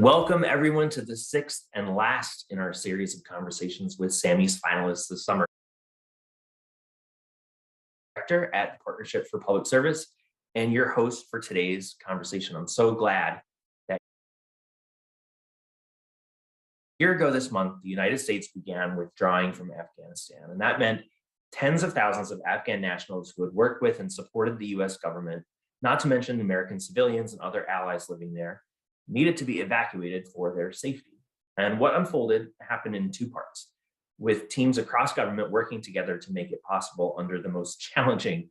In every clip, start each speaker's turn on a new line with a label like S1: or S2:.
S1: Welcome everyone to the sixth and last in our series of conversations with Sammies finalists this summer. Director at the Partnership for Public Service and your host for today's conversation. I'm so glad that a year ago this month, the United States began withdrawing from Afghanistan, and that meant tens of thousands of Afghan nationals who had worked with and supported the US government, not to mention American civilians and other allies living there, needed to be evacuated for their safety. And what unfolded happened in two parts, with teams across government working together to make it possible under the most challenging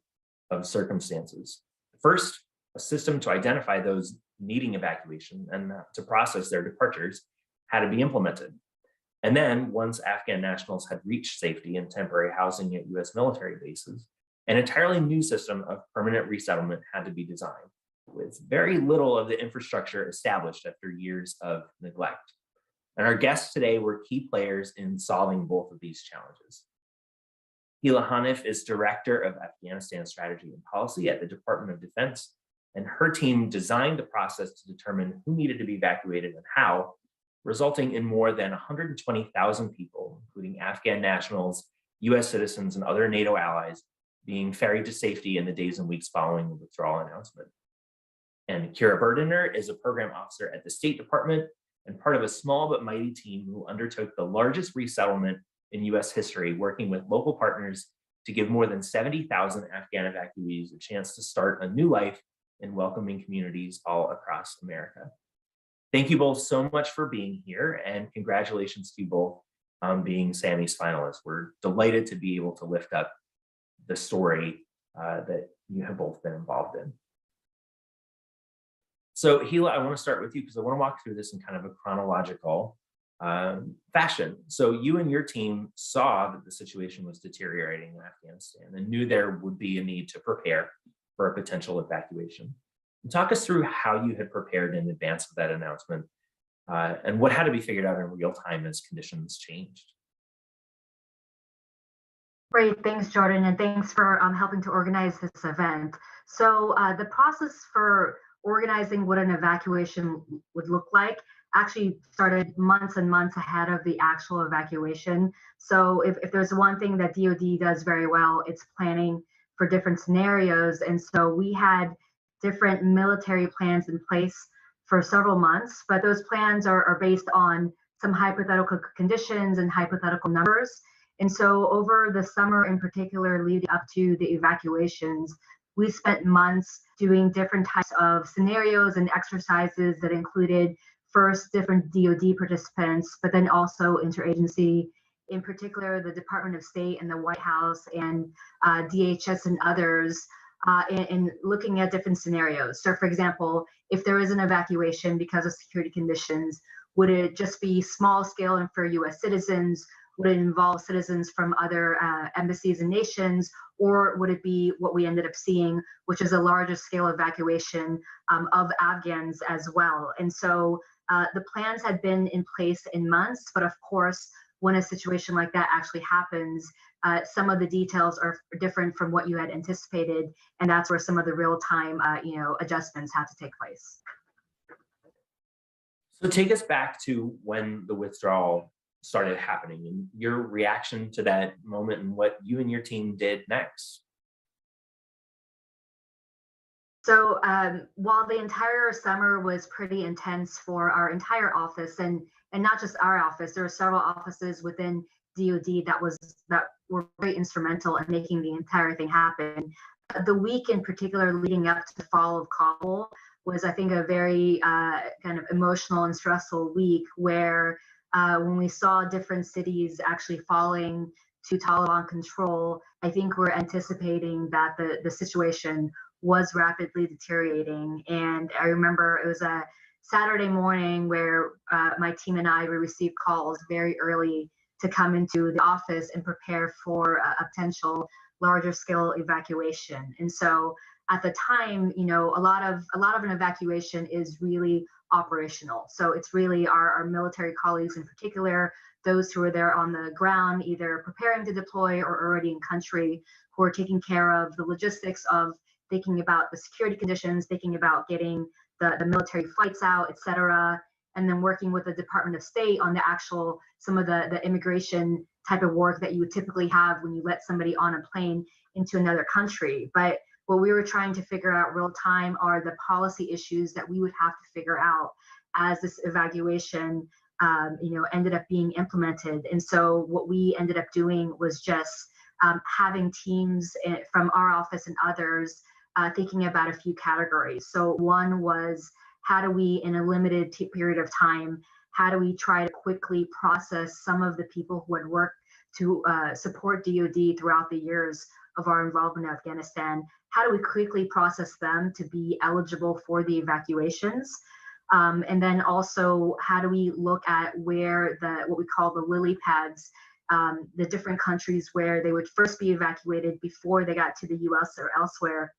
S1: of circumstances. First, a system to identify those needing evacuation and to process their departures had to be implemented. And then, once Afghan nationals had reached safety and temporary housing at US military bases, an entirely new system of permanent resettlement had to be designed, with very little of the infrastructure established after years of neglect. And our guests today were key players in solving both of these challenges. Hila Hanif is Director of Afghanistan Strategy and Policy at the Department of Defense, and her team designed the process to determine who needed to be evacuated and how, resulting in more than 120,000 people, including Afghan nationals, US citizens, and other NATO allies, being ferried to safety in the days and weeks following the withdrawal announcement. And Kira Burdiner is a program officer at the State Department and part of a small but mighty team who undertook the largest resettlement in US history, working with local partners to give more than 70,000 Afghan evacuees a chance to start a new life in welcoming communities all across America. Thank you both so much for being here, and congratulations to you both on being Sammies finalists. We're delighted to be able to lift up the story that you have both been involved in. So Hila, I want to start with you because I want to walk through this in kind of a chronological fashion. So you and your team saw that the situation was deteriorating in Afghanistan and knew there would be a need to prepare for a potential evacuation. Talk us through how you had prepared in advance of that announcement and what had to be figured out in real time as conditions changed.
S2: Great, thanks, Jordan, and thanks for helping to organize this event. So the process for organizing what an evacuation would look like actually started months and months ahead of the actual evacuation. So if there's one thing that DoD does very well, it's planning for different scenarios. And so we had different military plans in place for several months, but those plans are based on some hypothetical conditions and hypothetical numbers. And so over the summer in particular, leading up to the evacuations, we spent months doing different types of scenarios and exercises that included first different DoD participants, but then also interagency, in particular the Department of State and the White House and DHS and others, in looking at different scenarios. So for example, if there is an evacuation because of security conditions, would it just be small scale and for US citizens? Would it involve citizens from other embassies and nations, or would it be what we ended up seeing, which is a larger scale evacuation of Afghans as well? And so the plans had been in place in months, but of course, when a situation like that actually happens, some of the details are different from what you had anticipated, and that's where some of the real-time adjustments had to take place.
S1: So take us back to when the withdrawal started happening and your reaction to that moment and what you and your team did next.
S2: So while the entire summer was pretty intense for our entire office, and not just our office, there were several offices within DoD that were very instrumental in making the entire thing happen. The week in particular leading up to the fall of Kabul was, I think, a very kind of emotional and stressful week where when we saw different cities actually falling to Taliban control, I think we're anticipating that the situation was rapidly deteriorating. And I remember it was a Saturday morning where my team and I received calls very early to come into the office and prepare for a potential larger scale evacuation. And so at the time, a lot of an evacuation is really operational. So it's really our military colleagues in particular, those who are there on the ground, either preparing to deploy or already in country, who are taking care of the logistics of thinking about the security conditions, thinking about getting the military flights out, et cetera, and then working with the Department of State on the actual, some of the immigration type of work that you would typically have when you let somebody on a plane into another country. But what we were trying to figure out real time are the policy issues that we would have to figure out as this evacuation ended up being implemented. And so what we ended up doing was just having teams from our office and others thinking about a few categories. So one was, how do we, in a limited period of time, how do we try to quickly process some of the people who had worked to support DoD throughout the years of our involvement in Afghanistan? How do we quickly process them to be eligible for the evacuations? And then also, how do we look at where what we call the lily pads, the different countries where they would first be evacuated before they got to the US or elsewhere?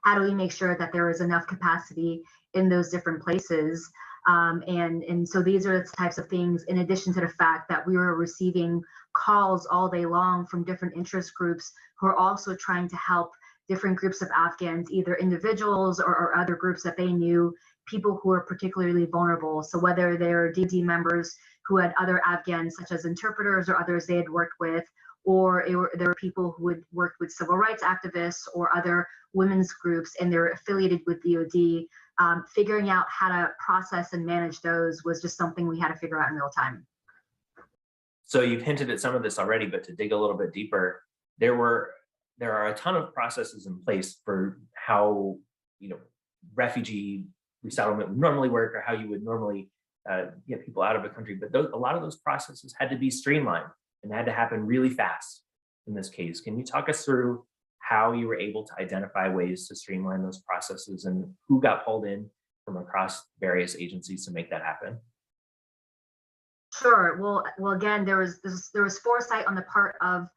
S2: How do we make sure that there is enough capacity in those different places? And so these are the types of things, in addition to the fact that we were receiving calls all day long from different interest groups who are also trying to help different groups of Afghans, either individuals or other groups that they knew, people who are particularly vulnerable. So whether they're DoD members who had other Afghans, such as interpreters or others they had worked with, or there were people who had worked with civil rights activists or other women's groups and they're affiliated with DoD, figuring out how to process and manage those was just something we had to figure out in real time.
S1: So you've hinted at some of this already, but to dig a little bit deeper, there are a ton of processes in place for how refugee resettlement would normally work, or how you would normally get people out of a country. But a lot of those processes had to be streamlined and had to happen really fast in this case. Can you talk us through how you were able to identify ways to streamline those processes and who got pulled in from across various agencies to make that happen?
S2: Sure. Well, again, there was foresight on the part of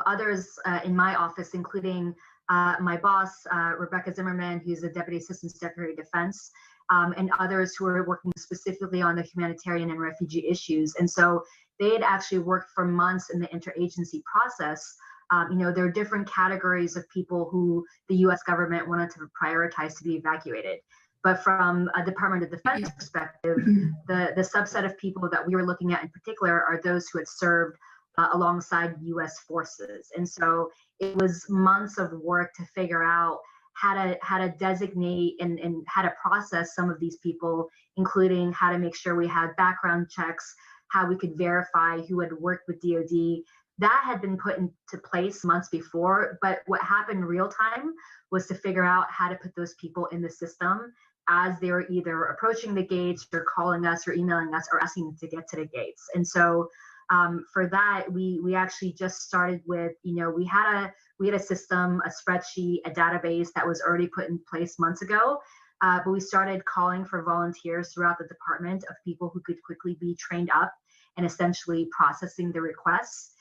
S2: others in my office, including my boss, Rebecca Zimmerman, who's the Deputy Assistant Secretary of Defense, and others who are working specifically on the humanitarian and refugee issues. And so they had actually worked for months in the interagency process. There are different categories of people who the U.S. government wanted to prioritize to be evacuated. But from a Department of Defense perspective, the subset of people that we were looking at in particular are those who had served alongside U.S. forces. And so it was months of work to figure out how to designate and how to process some of these people, including how to make sure we had background checks, how we could verify who had worked with DoD. That had been put into place months before, but what happened real time was to figure out how to put those people in the system as they were either approaching the gates or calling us or emailing us or asking to get to the gates. And so for that, we actually just started with, we had a system, a spreadsheet, a database that was already put in place months ago. But we started calling for volunteers throughout the department of people who could quickly be trained up and essentially processing the requests.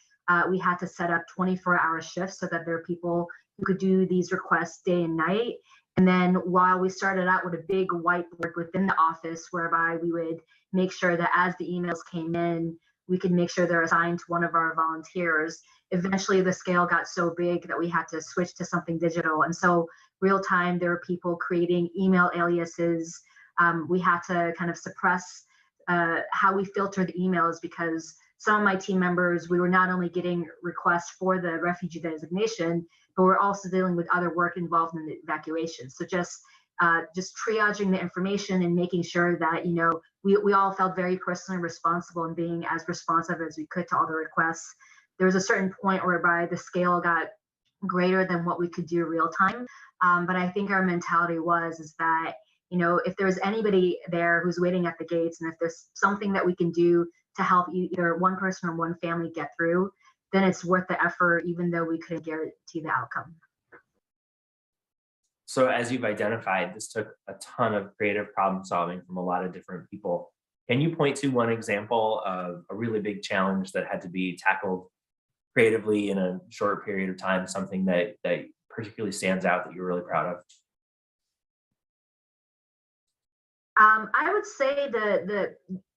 S2: We had to set up 24-hour shifts so that there are people who could do these requests day and night. And then while we started out with a big whiteboard within the office, whereby we would make sure that as the emails came in, we could make sure they're assigned to one of our volunteers. Eventually the scale got so big that we had to switch to something digital. And so real time, there were people creating email aliases. We had to kind of suppress how we filtered the emails, because some of my team members, we were not only getting requests for the refugee designation, but we're also dealing with other work involved in the evacuation. So just triaging the information and making sure that, we all felt very personally responsible in being as responsive as we could to all the requests. There was a certain point whereby the scale got greater than what we could do real time. But I think our mentality is that, if there's anybody there who's waiting at the gates, and if there's something that we can do to help either one person or one family get through, then it's worth the effort, even though we couldn't guarantee the outcome.
S1: So as you've identified, this took a ton of creative problem solving from a lot of different people. Can you point to one example of a really big challenge that had to be tackled creatively in a short period of time, something that particularly stands out that you're really proud of?
S2: I would say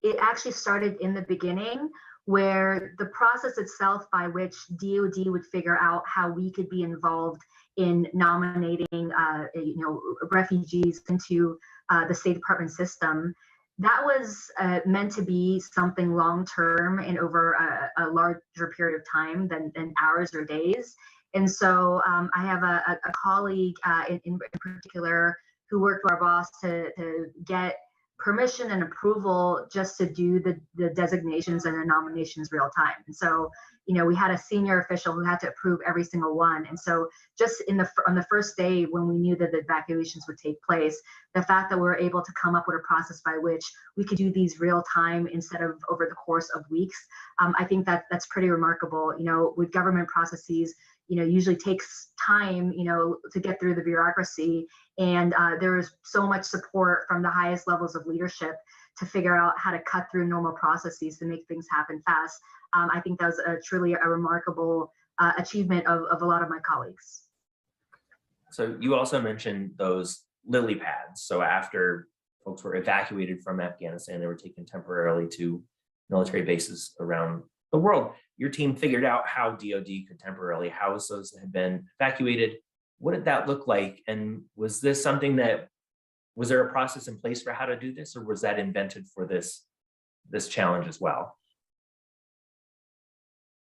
S2: it actually started in the beginning, where the process itself by which DoD would figure out how we could be involved in nominating, refugees into the State Department system. that was meant to be something long term and over a larger period of time than hours or days. And so I have a colleague in particular who worked with our boss to get permission and approval just to do the designations and the nominations real time. And so, we had a senior official who had to approve every single one. And so just on the first day when we knew that the evacuations would take place, the fact that we were able to come up with a process by which we could do these real time instead of over the course of weeks, I think that's pretty remarkable. With government processes, usually takes time, to get through the bureaucracy. And there is so much support from the highest levels of leadership to figure out how to cut through normal processes to make things happen fast. I think that was truly a remarkable achievement of a lot of my colleagues.
S1: So you also mentioned those lily pads. So after folks were evacuated from Afghanistan, they were taken temporarily to military bases around the world. Your team figured out how DoD could temporarily house those that had been evacuated. What did that look like? And was this something was there a process in place for how to do this, or was that invented for this challenge as well?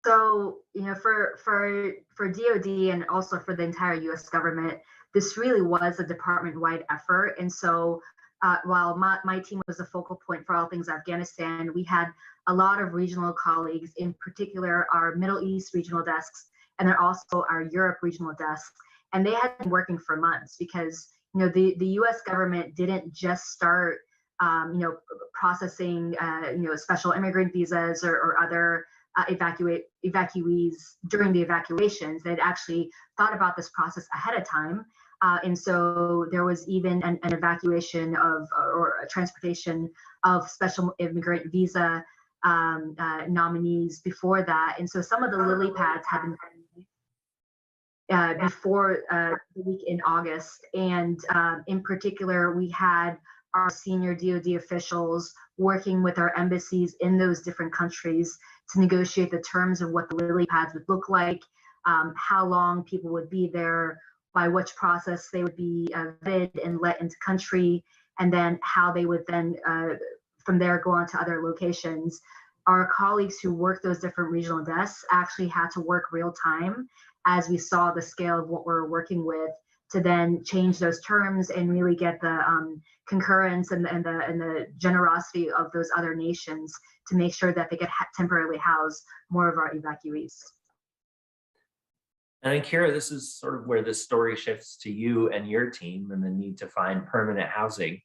S2: So, for DoD and also for the entire U.S. government, this really was a department-wide effort. And so, while my team was a focal point for all things Afghanistan, we had a lot of regional colleagues, in particular our Middle East regional desks, and then also our Europe regional desks. And they had been working for months because, the U.S. government didn't just start, processing, special immigrant visas or other evacuees during the evacuations. They'd actually thought about this process ahead of time. And so there was even an evacuation or a transportation of special immigrant visa nominees before that. And so some of the lily pads had been before the week in August. And in particular, we had our senior DoD officials working with our embassies in those different countries to negotiate the terms of what the lily pads would look like, how long people would be there, by which process they would be vetted and let into country, and then how they would then from there go on to other locations. Our colleagues who work those different regional desks actually had to work real time as we saw the scale of what we're working with to then change those terms and really get the concurrence and the generosity of those other nations to make sure that they could temporarily house more of our evacuees.
S1: And Kira, this is sort of where this story shifts to you and your team and the need to find permanent housing.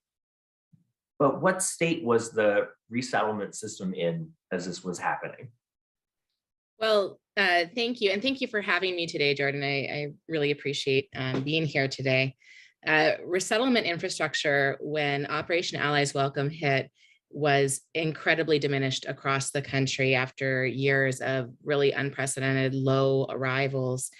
S1: But what state was the resettlement system in as this was happening?
S3: Well, thank you. And thank you for having me today, Jordan. I really appreciate being here today. Resettlement infrastructure, when Operation Allies Welcome hit, was incredibly diminished across the country after years of really unprecedented low arrivals.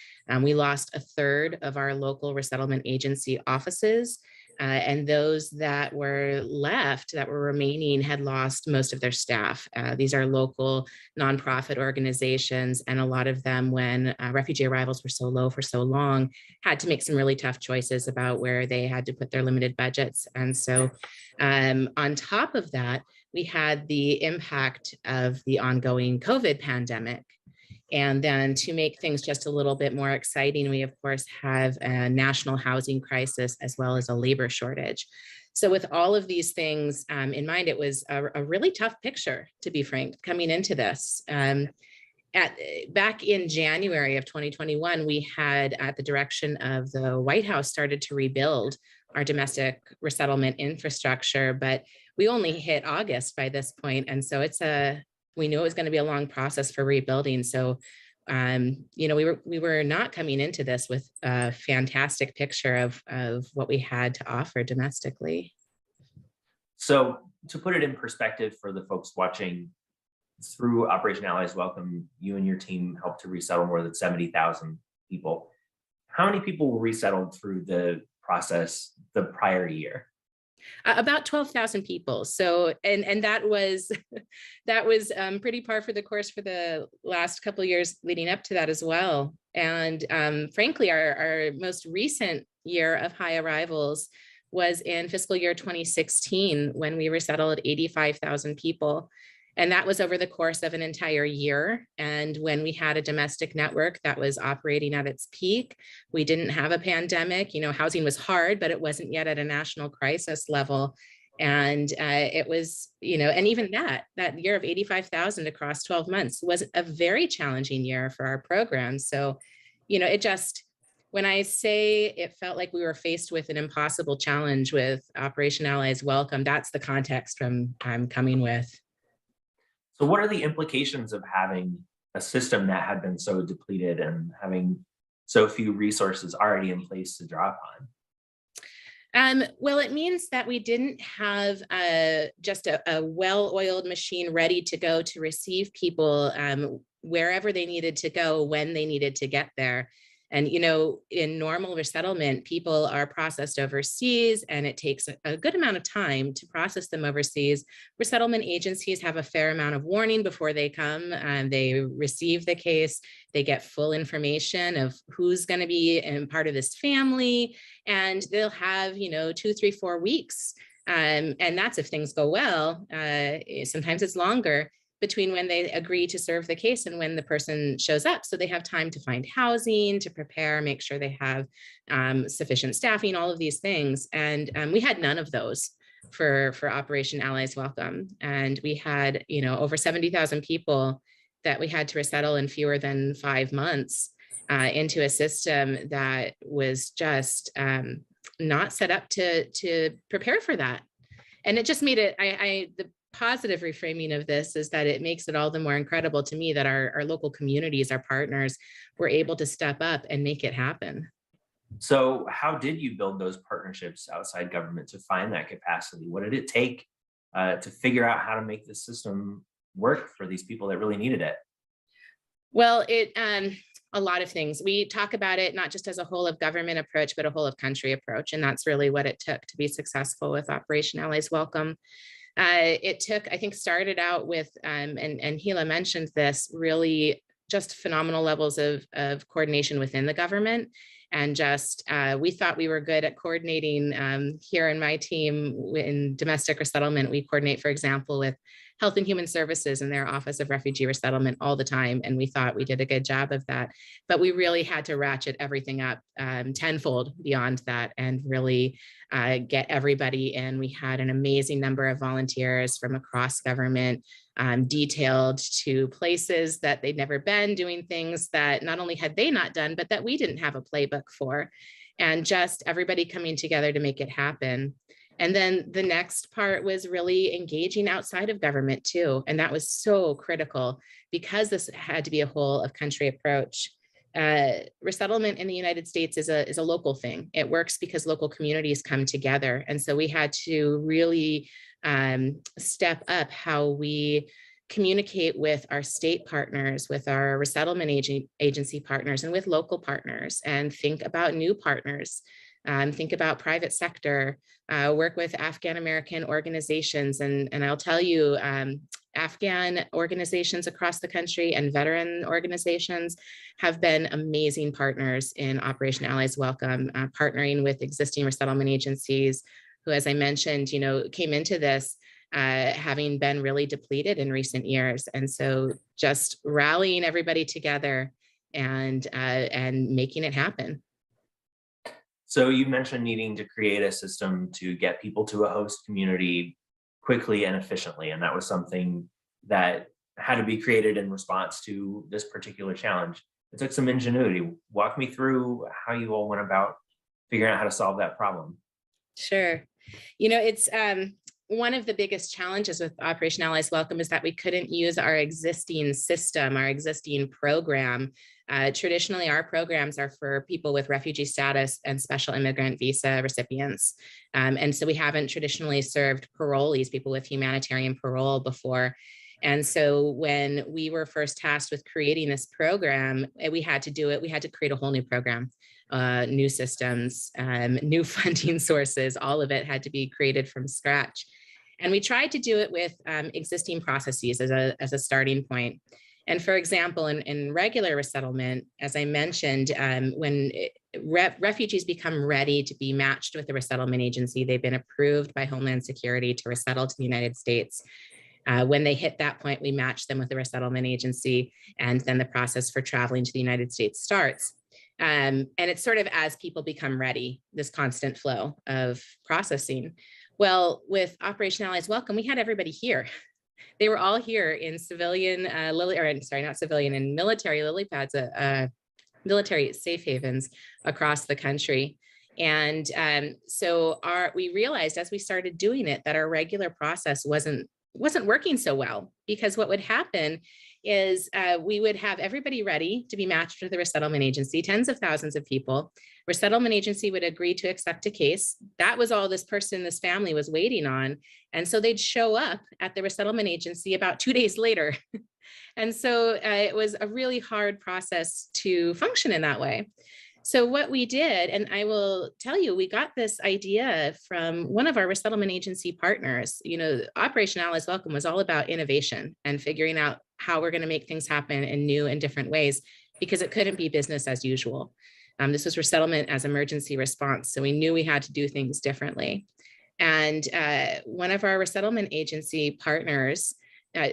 S3: We lost a third of our local resettlement agency offices. And those that were left, that were remaining, had lost most of their staff. These are local nonprofit organizations, and a lot of them, when refugee arrivals were so low for so long, had to make some really tough choices about where they had to put their limited budgets. And so on top of that, we had the impact of the ongoing COVID pandemic. And then to make things just a little bit more exciting, we of course have a national housing crisis as well as a labor shortage. So with all of these things in mind, it was a really tough picture, to be frank, coming into this. Back in January of 2021, we had, at the direction of the White House, started to rebuild our domestic resettlement infrastructure, but we only hit August by this point. And so we knew it was going to be a long process for rebuilding. So, we were not coming into this with a fantastic picture of what we had to offer domestically.
S1: So to put it in perspective for the folks watching, through Operation Allies Welcome, you and your team helped to resettle more than 70,000 people. How many people were resettled through the process the prior year?
S3: About 12,000 people. So, and that was pretty par for the course for the last couple of years leading up to that as well. And frankly, our most recent year of high arrivals was in fiscal year 2016, when we resettled 85,000 people. And that was over the course of an entire year. And when we had a domestic network that was operating at its peak, we didn't have a pandemic. Housing was hard, but it wasn't yet at a national crisis level. And it was, and even that year of 85,000 across 12 months was a very challenging year for our program. So, when I say it felt like we were faced with an impossible challenge with Operation Allies Welcome, that's the context I'm coming with.
S1: So what are the implications of having a system that had been so depleted and having so few resources already in place to draw upon?
S3: Well, it means that we didn't have just a well-oiled machine ready to go to receive people wherever they needed to go when they needed to get there. And, in normal resettlement, people are processed overseas, and it takes a good amount of time to process them overseas. Resettlement agencies have a fair amount of warning before they come, and they receive the case. They get full information of who's going to be part of this family, and they'll have, 2, 3, 4 weeks. And that's if things go well. Sometimes it's longer between when they agree to serve the case and when the person shows up. So they have time to find housing, to prepare, make sure they have sufficient staffing, all of these things. And we had none of those for Operation Allies Welcome. And we had, over 70,000 people that we had to resettle in fewer than 5 months into a system that was just not set up to prepare for that. And it just made it, the positive reframing of this is that it makes it all the more incredible to me that our local communities, our partners, were able to step up and make it happen.
S1: So how did you build those partnerships outside government to find that capacity? What did it take to figure out how to make the system work for these people that really needed it?
S3: Well, a lot of things. We talk about it not just as a whole of government approach, but a whole of country approach. And that's really what it took to be successful with Operation Allies Welcome. It took, I think, started out with, and Hila mentioned this, really just phenomenal levels of coordination within the government. And just, we thought we were good at coordinating here in my team in domestic resettlement. We coordinate, for example, with Health and Human Services and their Office of Refugee Resettlement all the time. And we thought we did a good job of that. But we really had to ratchet everything up tenfold beyond that and really get everybody in. We had an amazing number of volunteers from across government, detailed to places that they'd never been, doing things that not only had they not done, but that we didn't have a playbook for. And just everybody coming together to make it happen. And then the next part was really engaging outside of government too. And that was so critical because this had to be a whole of country approach. Resettlement in the United States is a local thing. It works because local communities come together. And so we had to really step up how we communicate with our state partners, with our resettlement agency partners, and with local partners, and think about new partners. Think about private sector, work with Afghan American organizations. And I'll tell you, Afghan organizations across the country and veteran organizations have been amazing partners in Operation Allies Welcome, partnering with existing resettlement agencies who, as I mentioned, came into this having been really depleted in recent years. And so just rallying everybody together and making it happen.
S1: So you mentioned needing to create a system to get people to a host community quickly and efficiently. And that was something that had to be created in response to this particular challenge. It took some ingenuity. Walk me through how you all went about figuring out how to solve that problem.
S3: Sure. It's one of the biggest challenges with Operation Allies Welcome is that we couldn't use our existing system, our existing program. Traditionally, our programs are for people with refugee status and special immigrant visa recipients. And so we haven't traditionally served parolees, people with humanitarian parole before. And so when we were first tasked with creating this program, we had to create a whole new program, new systems, new funding sources, all of it had to be created from scratch. And we tried to do it with existing processes as a starting point. And for example, in regular resettlement, as I mentioned, when refugees become ready to be matched with the resettlement agency, they've been approved by Homeland Security to resettle to the United States. When they hit that point, we match them with the resettlement agency, and then the process for traveling to the United States starts. And it's sort of as people become ready, this constant flow of processing. Well, with Operation Allies Welcome, we had everybody here. They were all here in civilian in military lily pads, military safe havens across the country. And so we realized as we started doing it that our regular process wasn't working so well, because what would happen is we would have everybody ready to be matched with the resettlement agency, tens of thousands of people. Resettlement agency would agree to accept a case. That was all this person, this family was waiting on. And so they'd show up at the resettlement agency about 2 days later. And so it was a really hard process to function in that way. So what we did, and I will tell you, we got this idea from one of our resettlement agency partners. You know, Operation Allies Welcome was all about innovation and figuring out how we're going to make things happen in new and different ways, because it couldn't be business as usual. This was resettlement as emergency response. So we knew we had to do things differently. And one of our resettlement agency partners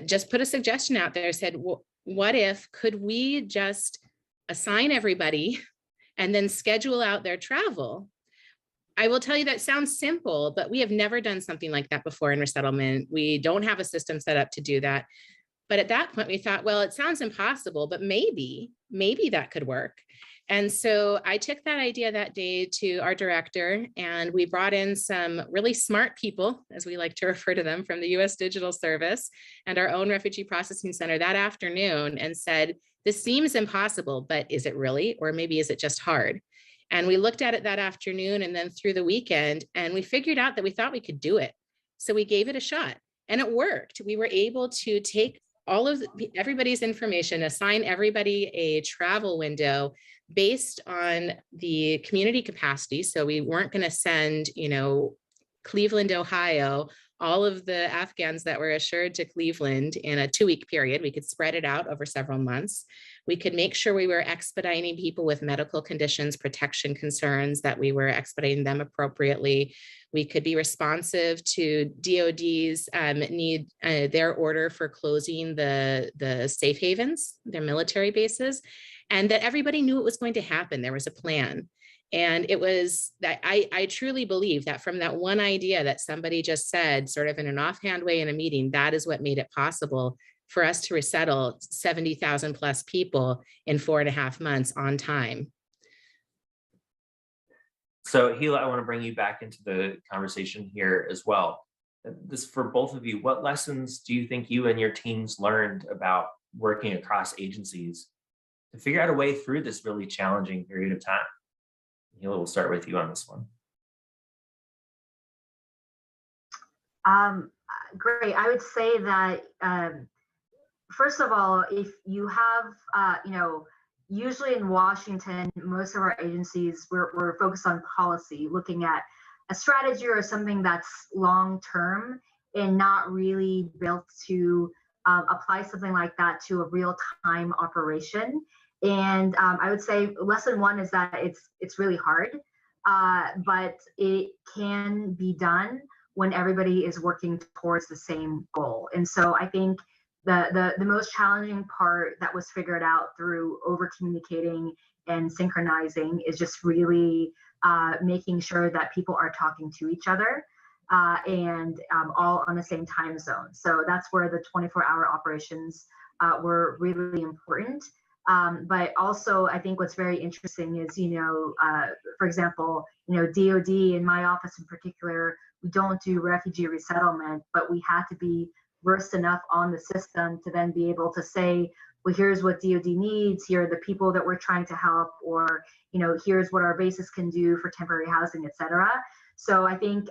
S3: just put a suggestion out there, said, well, what if, could we just assign everybody and then schedule out their travel? I will tell you that sounds simple, but we have never done something like that before in resettlement. We don't have a system set up to do that. But at that point we thought, well, it sounds impossible, but maybe that could work. And so I took that idea that day to our director, and we brought in some really smart people, as we like to refer to them, from the US Digital Service and our own Refugee Processing Center that afternoon, and said, this seems impossible, but is it really? Or maybe is it just hard? And we looked at it that afternoon and then through the weekend, and we figured out that we thought we could do it. So we gave it a shot, and it worked. We were able to take all of everybody's information, assign everybody a travel window based on the community capacity. So we weren't going to send, Cleveland, Ohio, all of the Afghans that were assured to Cleveland in a 2-week period. We could spread it out over several months. We could make sure we were expediting people with medical conditions, protection concerns, that we were expediting them appropriately. We could be responsive to DOD's need, their order for closing the safe havens, their military bases, and that everybody knew it was going to happen. There was a plan. And it was that I truly believe that from that one idea that somebody just said, sort of in an offhand way in a meeting, that is what made it possible for us to resettle 70,000 plus people in 4.5 months on time.
S1: So Hila, I want to bring you back into the conversation here as well. This for both of you, what lessons do you think you and your teams learned about working across agencies to figure out a way through this really challenging period of time? Hila, we'll start with you on this one.
S2: Great. I would say that, first of all, if you have, usually in Washington, most of our agencies, we're focused on policy, looking at a strategy or something that's long-term and not really built to apply something like that to a real-time operation. And I would say lesson one is that it's really hard, but it can be done when everybody is working towards the same goal. And so I think the most challenging part that was figured out through over communicating and synchronizing is just really making sure that people are talking to each other and all on the same time zone. So that's where the 24-hour operations were really important. But also, I think what's very interesting is, for example, DOD in my office in particular, we don't do refugee resettlement, but we had to be versed enough on the system to then be able to say, well, here's what DOD needs, here are the people that we're trying to help, or, here's what our bases can do for temporary housing, et cetera. So I think,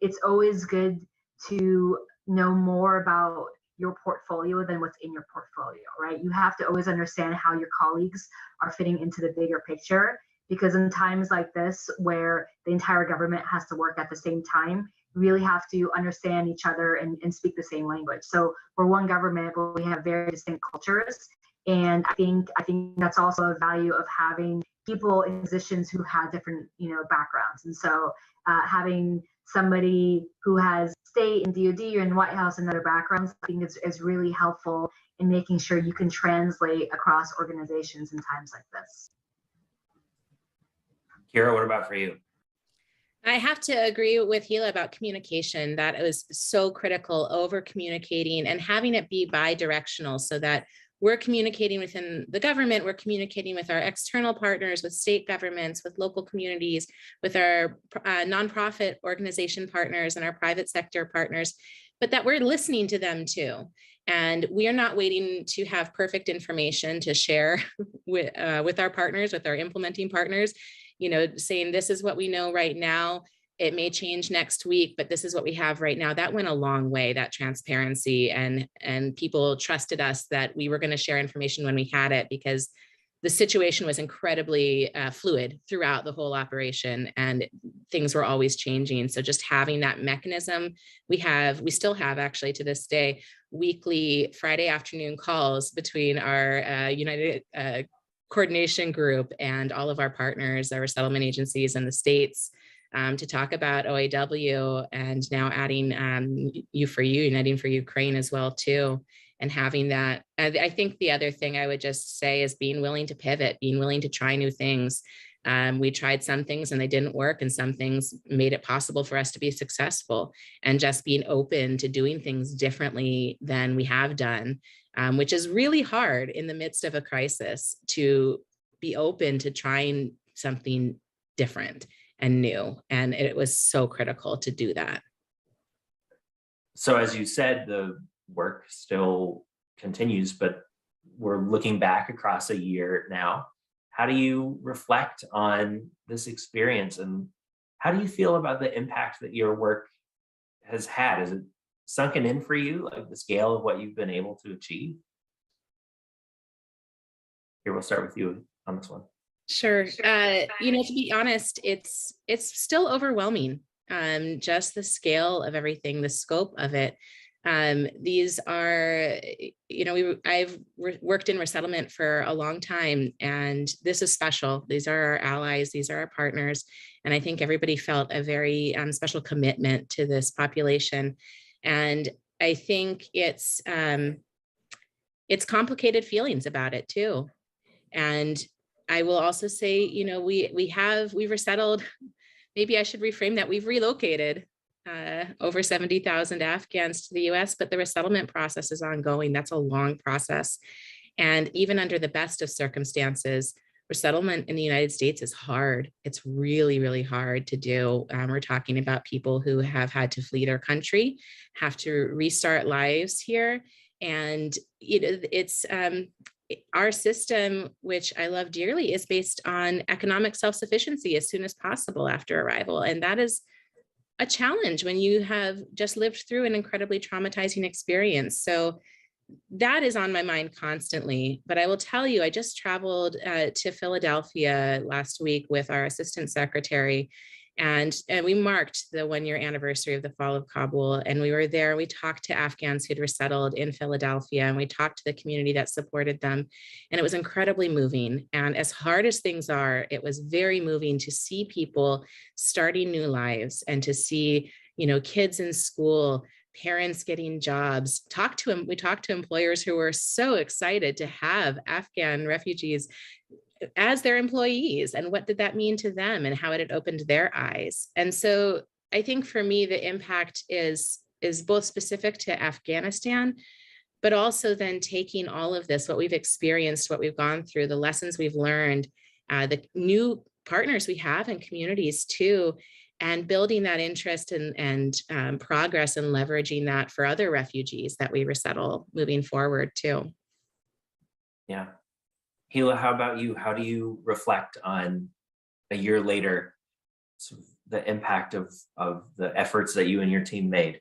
S2: it's always good to know more about your portfolio than what's in your portfolio, right? You have to always understand how your colleagues are fitting into the bigger picture, because in times like this where the entire government has to work at the same time, really have to understand each other and speak the same language. So we're one government, but we have very distinct cultures. And I think that's also a value of having people in positions who have different, backgrounds. And so having somebody who has state and DoD or in the White House and other backgrounds, I think is really helpful in making sure you can translate across organizations in times like this.
S1: Kira, what about for you?
S3: I have to agree with Hila about communication. That it was so critical, over communicating and having it be bi-directional so that we're communicating within the government, we're communicating with our external partners, with state governments, with local communities, with our nonprofit organization partners and our private sector partners, but that we're listening to them too. And we are not waiting to have perfect information to share with our partners, with our implementing partners, saying this is what we know right now. It may change next week, but this is what we have right now. That went a long way, that transparency, and people trusted us that we were going to share information when we had it, because the situation was incredibly fluid throughout the whole operation and things were always changing. So just having that mechanism, we still have actually to this day, weekly Friday afternoon calls between our United coordination group and all of our partners, our resettlement agencies and the states, to talk about OAW, and now adding U4U, Uniting for Ukraine as well too. And having that, I think the other thing I would just say is being willing to pivot, being willing to try new things. We tried some things and they didn't work, and some things made it possible for us to be successful, and just being open to doing things differently than we have done, which is really hard in the midst of a crisis, to be open to trying something different and new. And it was so critical to do that.
S1: So as you said, the work still continues, but we're looking back across a year now. How do you reflect on this experience, and how do you feel about the impact that your work has had? Is it sunken in for you, like the scale of what you've been able to achieve? Here, we'll start with you on this one.
S3: Sure. To be honest, it's still overwhelming. Just the scale of everything, the scope of it. These are, I've worked in resettlement for a long time, and this is special. These are our allies, these are our partners. And I think everybody felt a very special commitment to this population. And I think it's complicated feelings about it too. And I will also say, we've resettled, maybe I should reframe that, we've relocated over 70,000 Afghans to the US, but the resettlement process is ongoing. That's a long process. And even under the best of circumstances, resettlement in the United States is hard. It's really, really hard to do. We're talking about people who have had to flee their country, have to restart lives here. And it's our system, which I love dearly, is based on economic self-sufficiency as soon as possible after arrival. And that is a challenge when you have just lived through an incredibly traumatizing experience. So that is on my mind constantly. But I will tell you, I just traveled to Philadelphia last week with our assistant secretary, and we marked the 1-year anniversary of the fall of Kabul. And we were there, we talked to Afghans who'd resettled in Philadelphia, and we talked to the community that supported them. And it was incredibly moving. And as hard as things are, it was very moving to see people starting new lives, and to see, kids in school, parents getting jobs. We talked to employers who were so excited to have Afghan refugees as their employees, and what did that mean to them, and how it had opened their eyes. And so I think for me, the impact is both specific to Afghanistan, but also then taking all of this, what we've experienced, what we've gone through, the lessons we've learned, the new partners we have in communities too, and building that interest and progress, and leveraging that for other refugees that we resettle moving forward too.
S1: Yeah. Hila, how about you? How do you reflect on a year later, sort of the impact of the efforts that you and your team made?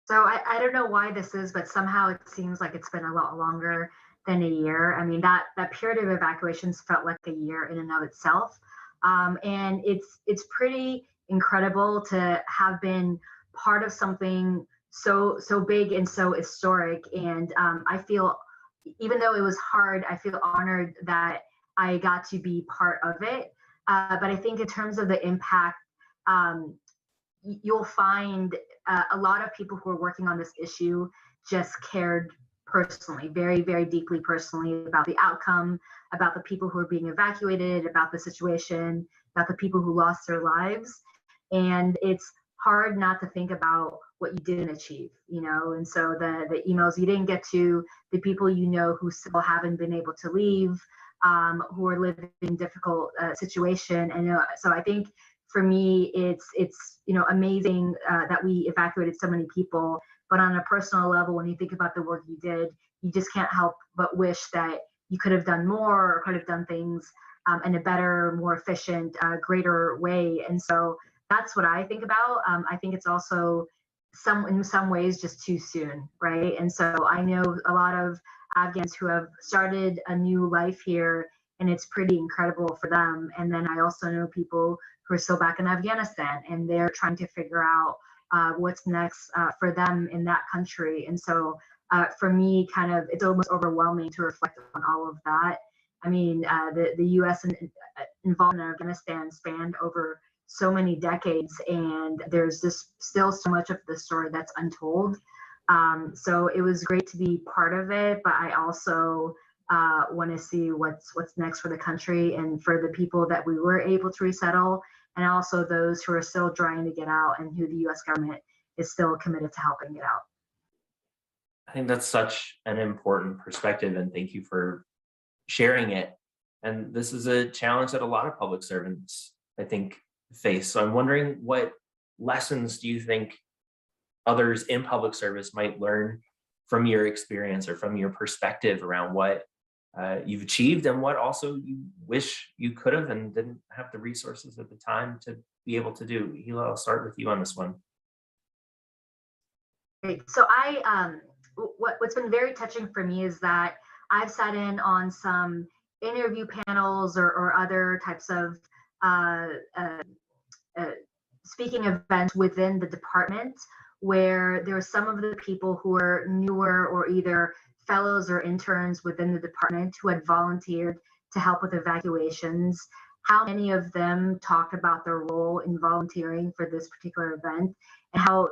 S2: So I don't know why this is, but somehow it seems like it's been a lot longer than a year. I mean, that period of evacuations felt like a year in and of itself. And it's pretty incredible to have been part of something so big and so historic. And I feel, even though it was hard, I feel honored that I got to be part of it. But I think in terms of the impact, you'll find a lot of people who are working on this issue just cared personally, very, very deeply personally, about the outcome, about the people who are being evacuated, about the situation, about the people who lost their lives. And it's hard not to think about what you didn't achieve, you know. And so the emails you didn't get to, the people you know who still haven't been able to leave, who are living in difficult situation. And so I think for me, it's amazing that we evacuated so many people. But on a personal level, when you think about the work you did, you just can't help but wish that you could have done more, or could have done things in a better, more efficient, greater way. And so that's what I think about. I think it's also in some ways just too soon, right? And so I know a lot of Afghans who have started a new life here, and it's pretty incredible for them. And then I also know people who are still back in Afghanistan, and they're trying to figure out what's next for them in that country. And so for me, kind of, it's almost overwhelming to reflect on all of that. I mean, the U.S. involvement in Afghanistan spanned over so many decades, and there's just still so much of the story that's untold. So it was great to be part of it, but I also want to see what's next for the country and for the people that we were able to resettle, and also those who are still trying to get out and who the U.S. government is still committed to helping get out.
S1: I think that's such an important perspective, and thank you for sharing it. And this is a challenge that a lot of public servants, I think, face. So I'm wondering, what lessons do you think others in public service might learn from your experience or from your perspective around what you've achieved, and what also you wish you could have and didn't have the resources at the time to be able to do? Hila, I'll start with you on this one.
S2: Great. So what's been very touching for me is that I've sat in on some interview panels or other types of speaking events within the department, where there are some of the people who are newer, or either fellows or interns within the department, who had volunteered to help with evacuations. How many of them talked about their role in volunteering for this particular event, and how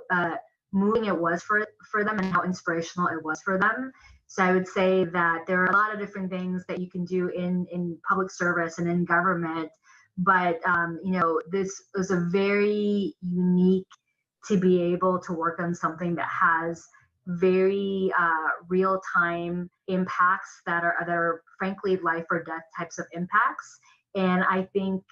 S2: moving it was for them, and how inspirational it was for them. So I would say that there are a lot of different things that you can do in public service and in government, but this was a very unique to be able to work on something that has very real-time impacts that are frankly life or death types of impacts. And I think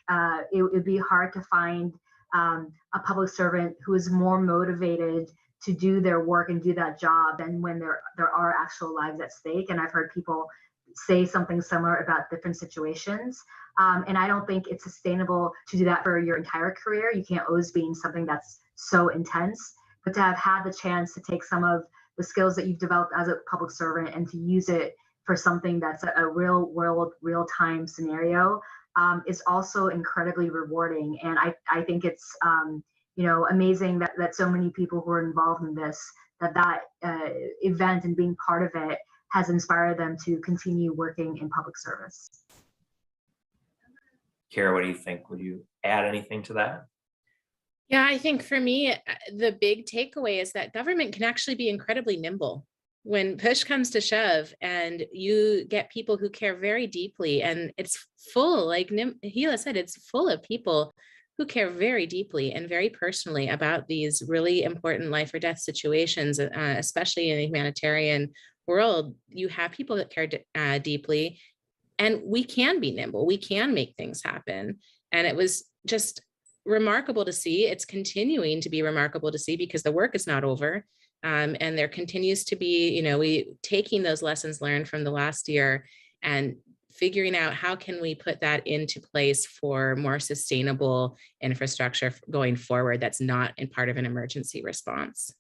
S2: it would be hard to find a public servant who is more motivated to do their work and do that job than when there are actual lives at stake. And I've heard people say something similar about different situations. And I don't think it's sustainable to do that for your entire career. You can't always be in something that's so intense, but to have had the chance to take some of the skills that you've developed as a public servant and to use it for something that's a real world, real time scenario is also incredibly rewarding. And I think it's, amazing that so many people who are involved in this, that event and being part of it has inspired them to continue working in public service.
S1: Kara, what do you think? Would you add anything to that?
S3: Yeah, I think for me, the big takeaway is that government can actually be incredibly nimble when push comes to shove, and you get people who care very deeply, and it's full, like Hila said, it's full of people who care very deeply and very personally about these really important life or death situations, especially in the humanitarian world. You have people that care deeply, and we can be nimble. We can make things happen. And it was just remarkable to see. It's continuing to be remarkable to see, because the work is not over. And there continues to be, we taking those lessons learned from the last year and figuring out how can we put that into place for more sustainable infrastructure going forward that's not in part of an emergency response.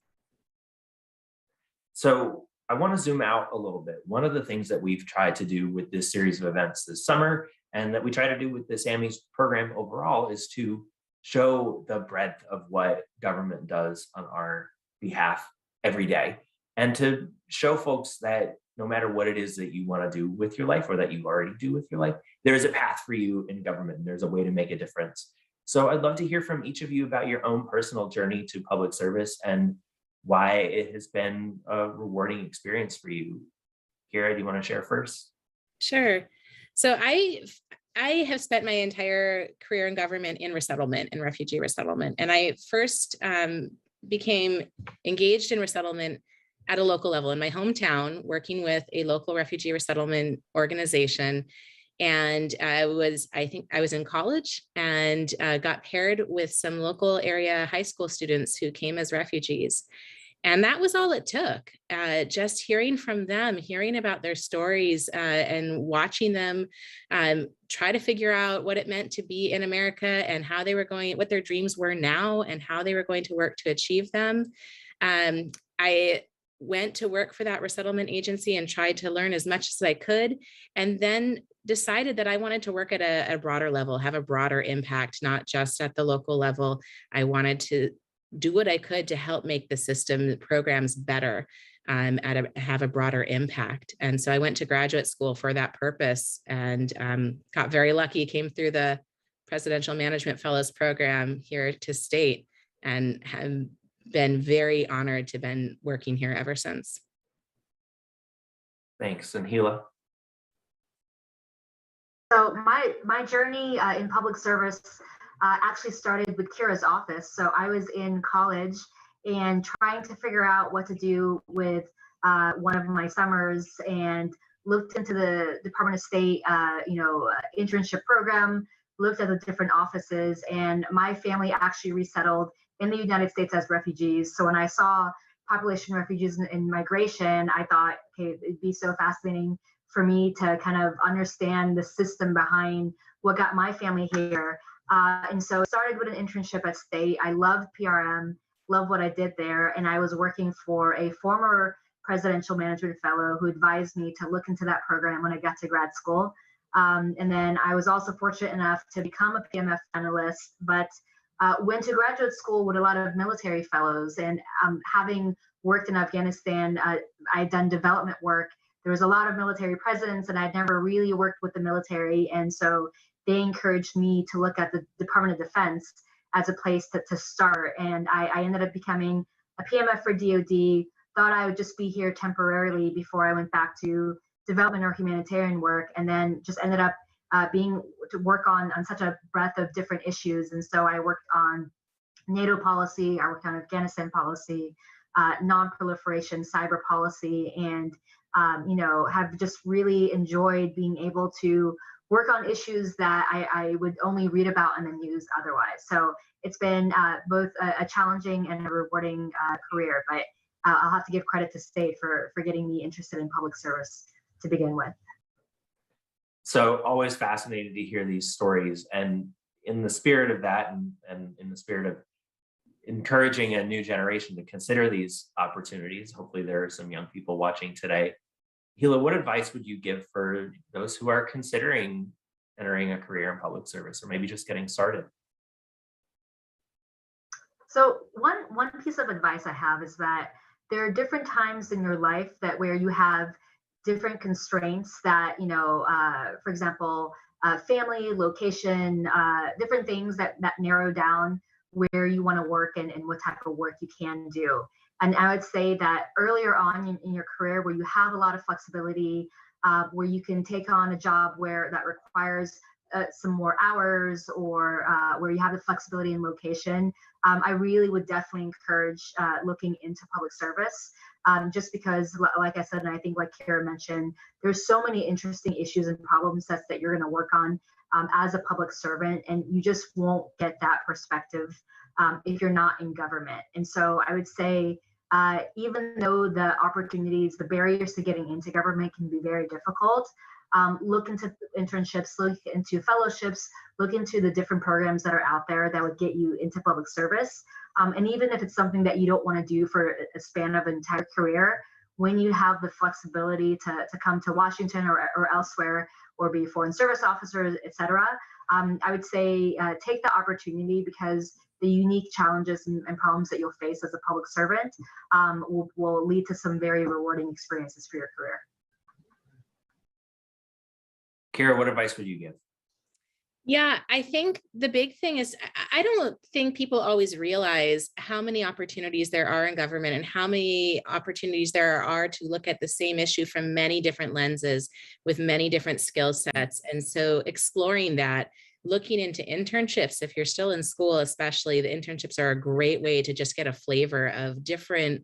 S1: So I want to zoom out a little bit. One of the things that we've tried to do with this series of events this summer, and that we try to do with the Sammies program overall, is to show the breadth of what government does on our behalf every day, and to show folks that no matter what it is that you want to do with your life or that you already do with your life, there is a path for you in government and there's a way to make a difference. So I'd love to hear from each of you about your own personal journey to public service and why it has been a rewarding experience for you. Kira, do you want to share first?
S3: Sure. So I have spent my entire career in government in resettlement and refugee resettlement. And I first became engaged in resettlement at a local level in my hometown, working with a local refugee resettlement organization. And I think I was in college and got paired with some local area high school students who came as refugees. And that was all it took. Just hearing from them, hearing about their stories, and watching them try to figure out what it meant to be in America and how they were going, what their dreams were now and how they were going to work to achieve them. I went to work for that resettlement agency and tried to learn as much as I could, and then decided that I wanted to work at a broader level, have a broader impact, not just at the local level. I wanted to do what I could to help make the system programs better, have a broader impact. And so I went to graduate school for that purpose, and got very lucky, came through the Presidential Management Fellows program here to state, and have been very honored to been working here ever since.
S1: Thanks. And Gila?
S2: So my journey in public service actually started with Kira's office. So I was in college and trying to figure out what to do with one of my summers, and looked into the Department of State, internship program, looked at the different offices, and my family actually resettled in the United States as refugees. So when I saw population refugees and migration, I thought, okay, it'd be so fascinating for me to kind of understand the system behind what got my family here. And so I started with an internship at State. I loved PRM, loved what I did there. And I was working for a former presidential management fellow who advised me to look into that program when I got to grad school. And then I was also fortunate enough to become a PMF analyst, but went to graduate school with a lot of military fellows. And having worked in Afghanistan, I'd done development work. There was a lot of military presidents, and I'd never really worked with the military. And so they encouraged me to look at the Department of Defense as a place to start. And I ended up becoming a PMF for DOD, thought I would just be here temporarily before I went back to development or humanitarian work, and then just ended up being to work on such a breadth of different issues. And so I worked on NATO policy, I worked on Afghanistan policy, non-proliferation, cyber policy, and have just really enjoyed being able to work on issues that I would only read about in the news otherwise. So it's been both a challenging and a rewarding career, but I'll have to give credit to State for getting me interested in public service to begin with.
S1: So always fascinated to hear these stories. And in the spirit of that, and in the spirit of encouraging a new generation to consider these opportunities, hopefully there are some young people watching today. Gila, what advice would you give for those who are considering entering a career in public service, or maybe just getting started?
S2: So one piece of advice I have is that there are different times in your life that where you have different constraints that, for example, family, location, different things that narrow down where you want to work and what type of work you can do. And I would say that earlier on in your career, where you have a lot of flexibility, where you can take on a job where that requires some more hours, or where you have the flexibility in location, I really would definitely encourage looking into public service, just because, like I said, and I think like Kara mentioned, there's so many interesting issues and problem sets that you're going to work on as a public servant, and you just won't get that perspective if you're not in government. And so I would say, even though the opportunities, the barriers to getting into government can be very difficult, look into internships, look into fellowships, look into the different programs that are out there that would get you into public service. And even if it's something that you don't want to do for a span of an entire career, when you have the flexibility to come to Washington or elsewhere, or be foreign service officers, etc. I would say take the opportunity, because the unique challenges and problems that you'll face as a public servant will lead to some very rewarding experiences for your career.
S1: Kara, what advice would you give?
S3: Yeah, I think the big thing is I don't think people always realize how many opportunities there are in government and how many opportunities there are to look at the same issue from many different lenses with many different skill sets. And so exploring that, looking into internships, if you're still in school, especially, the internships are a great way to just get a flavor of different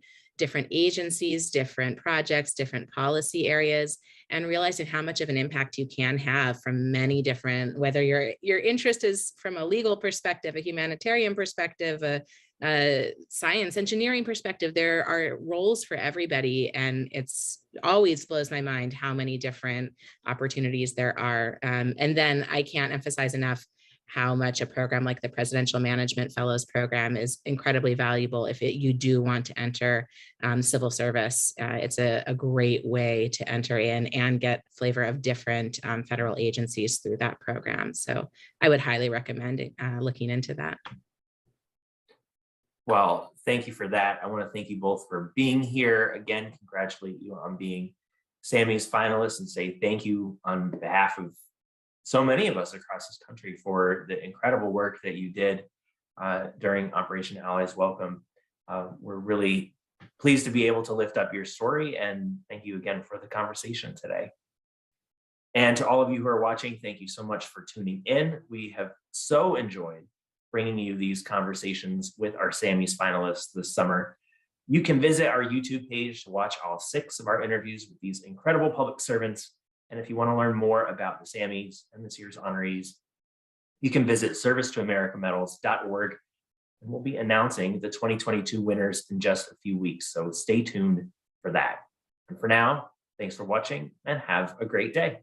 S3: agencies, different projects, different policy areas, and realizing how much of an impact you can have from many different, whether your interest is from a legal perspective, a humanitarian perspective, a science engineering perspective. There are roles for everybody, and it's always blows my mind how many different opportunities there are. And then I can't emphasize enough how much a program like the Presidential Management Fellows Program is incredibly valuable if you do want to enter civil service. It's a great way to enter in and get flavor of different federal agencies through that program. So I would highly recommend looking into that.
S1: Well, thank you for that. I want to thank you both for being here. Again, congratulate you on being Sammies finalists, and say thank you on behalf of so many of us across this country for the incredible work that you did during Operation Allies Welcome. We're really pleased to be able to lift up your story, and thank you again for the conversation today. And to all of you who are watching, thank you so much for tuning in. We have so enjoyed bringing you these conversations with our Sammies finalists this summer. You can visit our YouTube page to watch all 6 of our interviews with these incredible public servants. And if you want to learn more about the Sammies and this year's honorees, you can visit servicetoamericamedals.org, and we'll be announcing the 2022 winners in just a few weeks. So stay tuned for that. And for now, thanks for watching and have a great day.